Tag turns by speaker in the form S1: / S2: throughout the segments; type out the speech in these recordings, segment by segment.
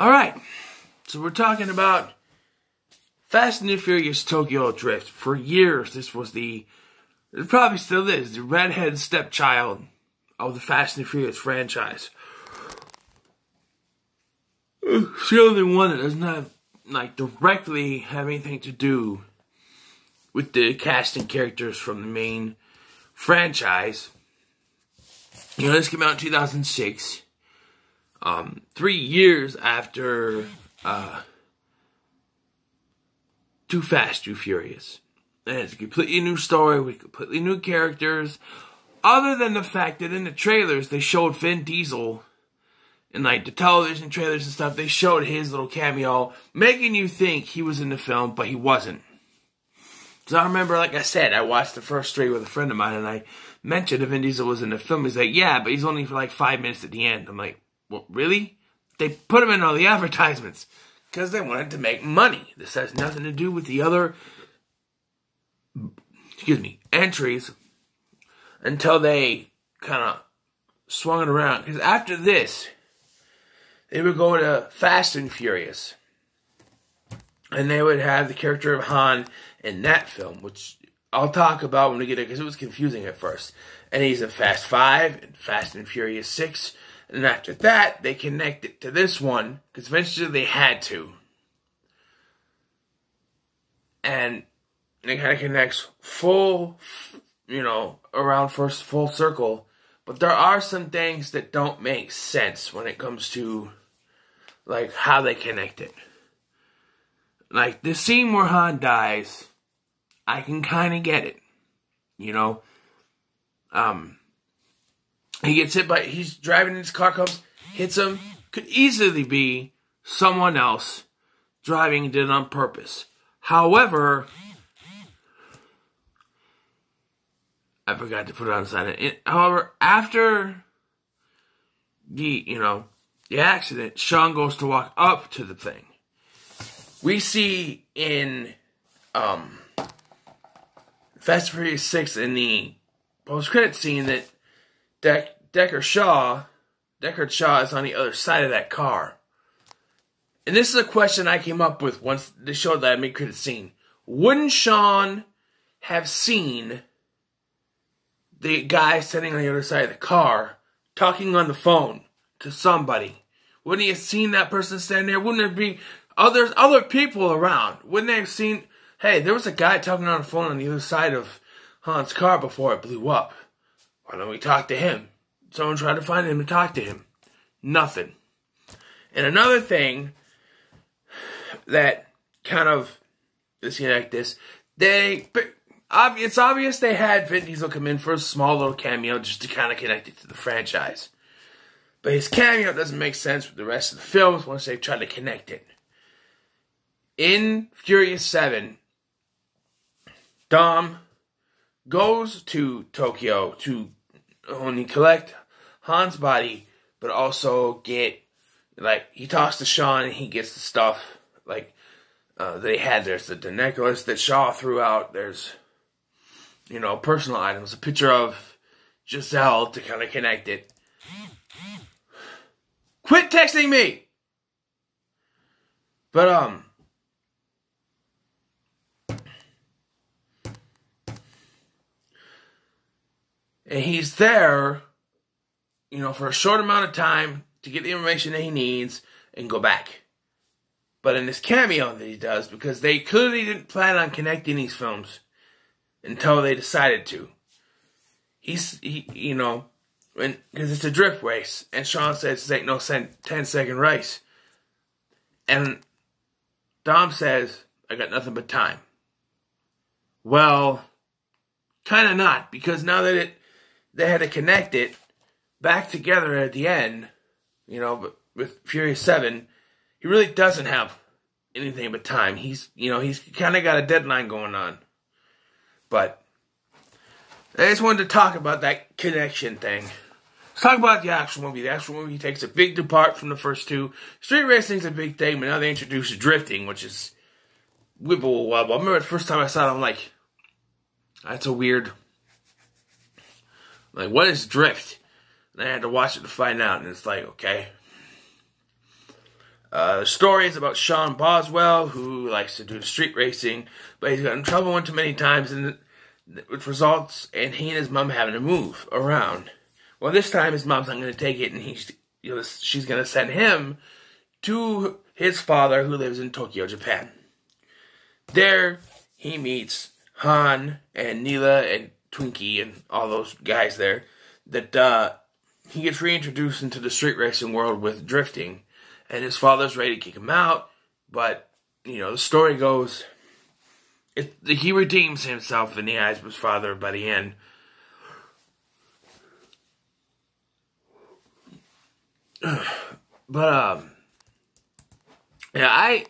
S1: Alright, so we're talking about Fast and the Furious Tokyo Drift. For years, this was it probably still is, the redhead stepchild of the Fast and the Furious franchise. It's the only one that doesn't have, directly have anything to do with the casting characters from the main franchise. This came out in 2006. 3 years after Too Fast, Too Furious. And it's a completely new story with completely new characters. Other than the fact that in the trailers, they showed Vin Diesel. In the television trailers and stuff, they showed his little cameo, making you think he was in the film, but he wasn't. So I remember, like I said, I watched the first 3 with a friend of mine, and I mentioned if Vin Diesel was in the film. He's like, yeah, but he's only for 5 minutes at the end. I'm like, well, really? They put him in all the advertisements because they wanted to make money. This has nothing to do with the other, entries until they kind of swung it around. Because after this, they would go to Fast and Furious. And they would have the character of Han in that film, which I'll talk about when we get there because it was confusing at first. And he's in Fast 5 and Fast and Furious 6. And after that, they connect it to this one, because eventually they had to. And it kind of connects full circle. But there are some things that don't make sense when it comes to, how they connect it. The scene where Han dies, I can kind of get it. He gets hit by, he's driving, his car comes, hits him. Could easily be someone else driving and did it on purpose. However, I forgot to put it on silent. However, after the accident, Sean goes to walk up to the thing. We see in Fast and Furious 6 in the post-credit scene that Deckard Shaw is on the other side of that car. And this is a question I came up with once they showed that mid-credit scene. Wouldn't Sean have seen the guy sitting on the other side of the car talking on the phone to somebody? Wouldn't he have seen that person standing there? Wouldn't there be other people around? Wouldn't they have seen, hey, there was a guy talking on the phone on the other side of Han's car before it blew up. Why don't we talk to him? Someone tried to find him and talk to him. Nothing. And another thing that kind of disconnect this, it's obvious they had Vin Diesel come in for a small little cameo just to kind of connect it to the franchise. But his cameo doesn't make sense with the rest of the films once they've tried to connect it. In Furious 7, Dom goes to Tokyo to only collect Han's body, but also get, he talks to Sean and he gets the stuff, they had. There's the necklace that Shaw threw out. There's, personal items. A picture of Giselle to kind of connect it. Quit texting me! But, and he's there, for a short amount of time to get the information that he needs and go back. But in this cameo that he does, because they clearly didn't plan on connecting these films until they decided to. Because it's a drift race, and Sean says this ain't no 10-second race. And Dom says, I got nothing but time. Well, kind of not, because now that they had to connect it back together at the end, but with Furious 7, he really doesn't have anything but time. He's kind of got a deadline going on. But I just wanted to talk about that connection thing. Let's talk about the actual movie. The actual movie takes a big depart from the first two. Street racing's a big thing, but now they introduce drifting, which is wibble wobble. I remember the first time I saw it, I'm like, that's a weird, what is drift? And I had to watch it to find out, and it's okay. The story is about Sean Boswell, who likes to do street racing, but he's got in trouble one too many times, and which results in he and his mom having to move around. Well, this time his mom's not going to take it, and she's going to send him to his father, who lives in Tokyo, Japan. There, he meets Han and Neela and Twinkie and all those guys there. That he gets reintroduced into the street racing world with drifting. And his father's ready to kick him out, but, the story goes, he redeems himself in the eyes of his father by the end. But, yeah, I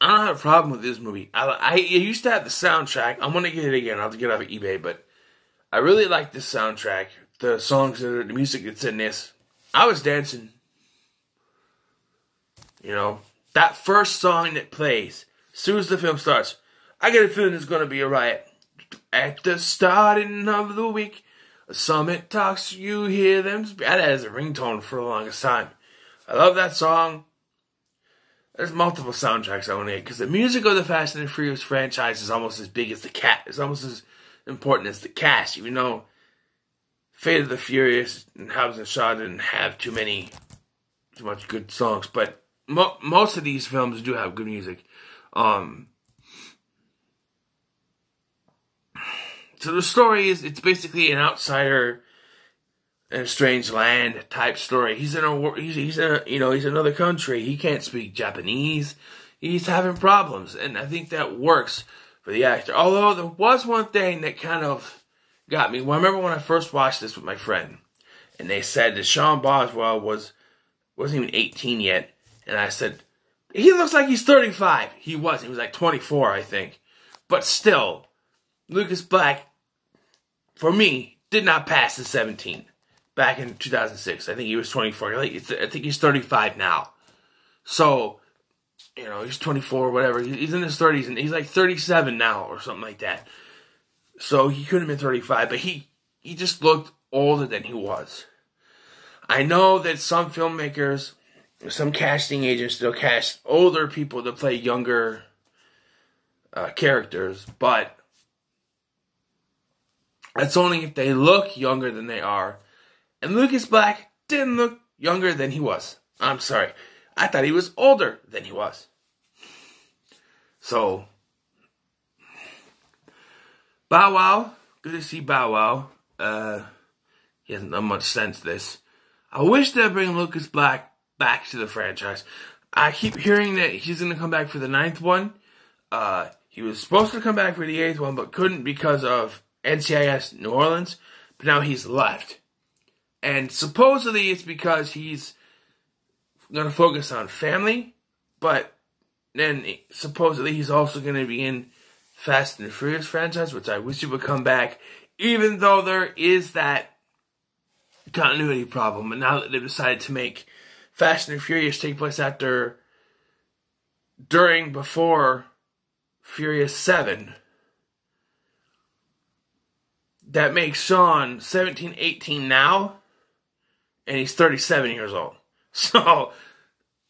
S1: don't have a problem with this movie. I used to have the soundtrack. I'm going to get it again. I'll have to get it off of eBay, but I really like this soundtrack. The songs, the music that's in this. I was dancing. That first song that plays, as soon as the film starts, I get a feeling there's going to be a riot. At the starting of the week, a summit talks, you hear them speak. That as a ringtone for the longest time. I love that song. There's multiple soundtracks I want to get, because the music of the Fast and the Furious franchise is almost as big as the cast. It's almost as important as the cast, even though Fate of the Furious and Hobbs and Shaw didn't have too much good songs, but most of these films do have good music. So the story is, it's basically an outsider in a strange land type story. He's in another country. He can't speak Japanese. He's having problems, and I think that works for the actor. Although there was one thing that kind of got me. Well, I remember when I first watched this with my friend, and they said that Sean Boswell wasn't even 18 yet. And I said, he looks like he's 35. He wasn't. He was like 24, I think. But still, Lucas Black, for me, did not pass the 17 back in 2006. I think he was 24. I think he's 35 now. So, he's 24 or whatever. He's in his 30s, and he's like 37 now or something like that. So he couldn't have been 35, but he just looked older than he was. I know that some filmmakers, some casting agents still cast older people to play younger characters, but that's only if they look younger than they are. And Lucas Black didn't look younger than he was. I'm sorry. I thought he was older than he was. So, Bow Wow. Good to see Bow Wow. He hasn't done much since this. I wish they'd bring Lucas Black back to the franchise. I keep hearing that he's going to come back for the 9th one. He was supposed to come back for the 8th one, but couldn't because of NCIS New Orleans. But now he's left. And supposedly it's because he's going to focus on family. But then supposedly he's also going to be in Fast and the Furious franchise, which I wish he would come back. Even though there is that continuity problem. And now that they've decided to make Fast and the Furious take place before Furious 7. That makes Sean 17, 18 now, and he's 37 years old. So,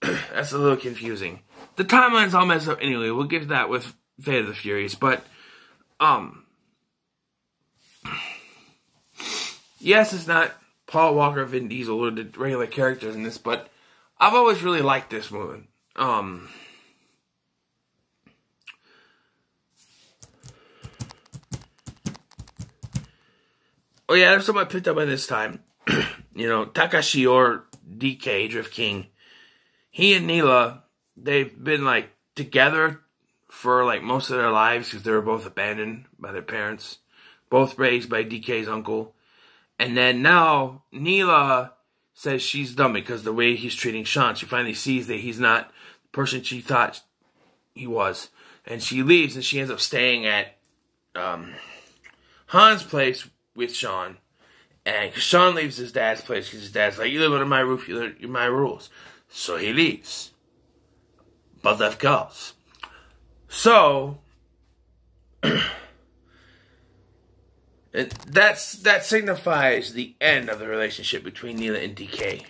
S1: that's a little confusing. The timeline's all messed up anyway. We'll get to that with Fate of the Furious, but, yes, it's not Paul Walker, Vin Diesel, or the regular characters in this, but I've always really liked this movie. Oh yeah, there's something I picked up by this time. Takashi or DK, Drift King, he and Neela, they've been together for most of their lives because they were both abandoned by their parents, both raised by DK's uncle. And then now Neela says she's done because the way he's treating Sean, she finally sees that he's not the person she thought he was. And she leaves and she ends up staying at Han's place with Sean. And Sean leaves his dad's place because his dad's like, you live under my roof, you're my rules. So he leaves. But of course. So, that signifies the end of the relationship between Neela and DK.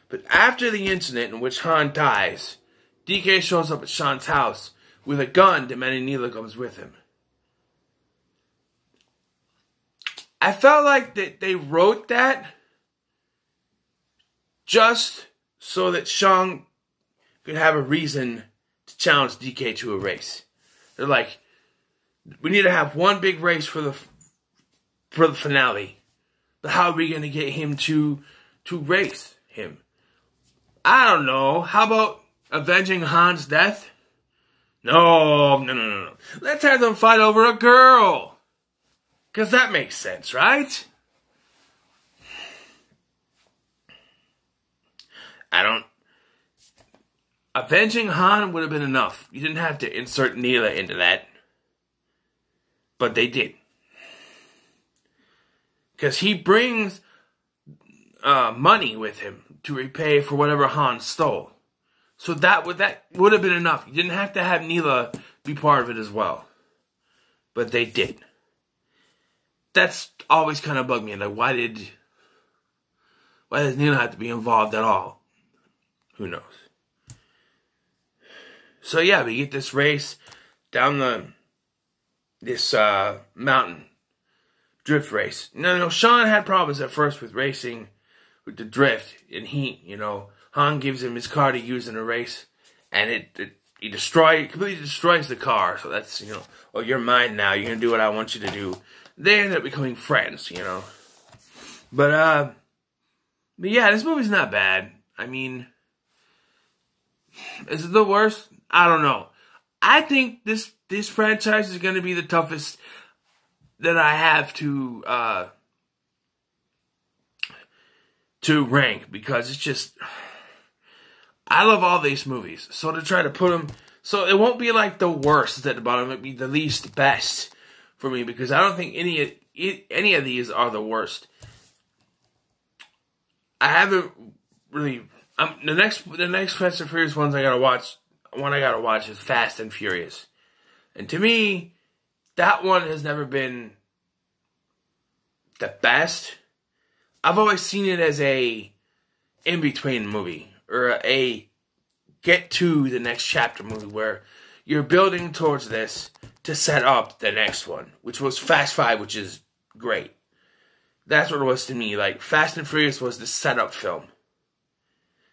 S1: But after the incident in which Han dies, DK shows up at Sean's house with a gun demanding Neela comes with him. I felt like that they wrote that just so that Sean could have a reason to challenge DK to a race. They're like, we need to have one big race for the finale. But how are we going to get him to race him? I don't know. How about avenging Han's death? No. Let's have them fight over a girl. Because that makes sense, right? Avenging Han would have been enough. You didn't have to insert Neela into that. But they did. Because he brings money with him to repay for whatever Han stole. So that would have been enough. You didn't have to have Neela be part of it as well. But they did. That's always kind of bugged me. Like, why does Neela have to be involved at all? Who knows? So yeah, we get this race down this mountain drift race. No, Sean had problems at first with racing with the drift, and Han gives him his car to use in a race, and he completely destroys the car. So that's, well, you're mine now. You're gonna do what I want you to do. They end up becoming friends, But yeah, this movie's not bad. I mean, is it the worst? I don't know. I think this franchise is going to be the toughest that I have to rank, because it's just, I love all these movies. So to try to put them, so it won't be like the worst at the bottom. It'll be the least best for me, because I don't think any of these are the worst. I haven't really. The next Fast and Furious ones I gotta watch. One I gotta watch is Fast and Furious, and to me, that one has never been the best. I've always seen it as a in-between movie, or a get to the next chapter movie, where you're building towards this to set up the next one, which was Fast 5, which is great. That's what it was to me. Like, Fast and Furious was the setup film.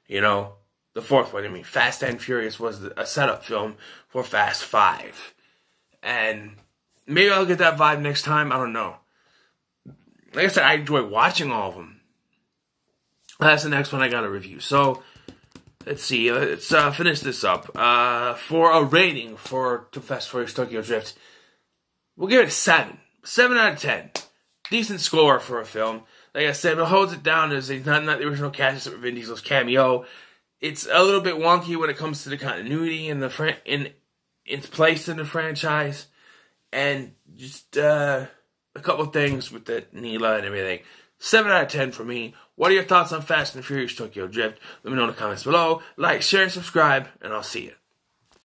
S1: The fourth one, Fast and Furious was a setup film for Fast 5. And maybe I'll get that vibe next time. I don't know. Like I said, I enjoy watching all of them. That's the next one I got to review. So, let's see. Let's finish this up. For a rating for Fast and Furious Tokyo Drift, we'll give it a 7. 7 out of 10. Decent score for a film. Like I said, it holds it down as not the original cast except for Vin Diesel's cameo. It's a little bit wonky when it comes to the continuity and its place in the franchise, and just a couple of things with the Neela and everything. 7 out of 10 for me. What are your thoughts on Fast and Furious Tokyo Drift? Let me know in the comments below. Like, share, and subscribe, and I'll see you.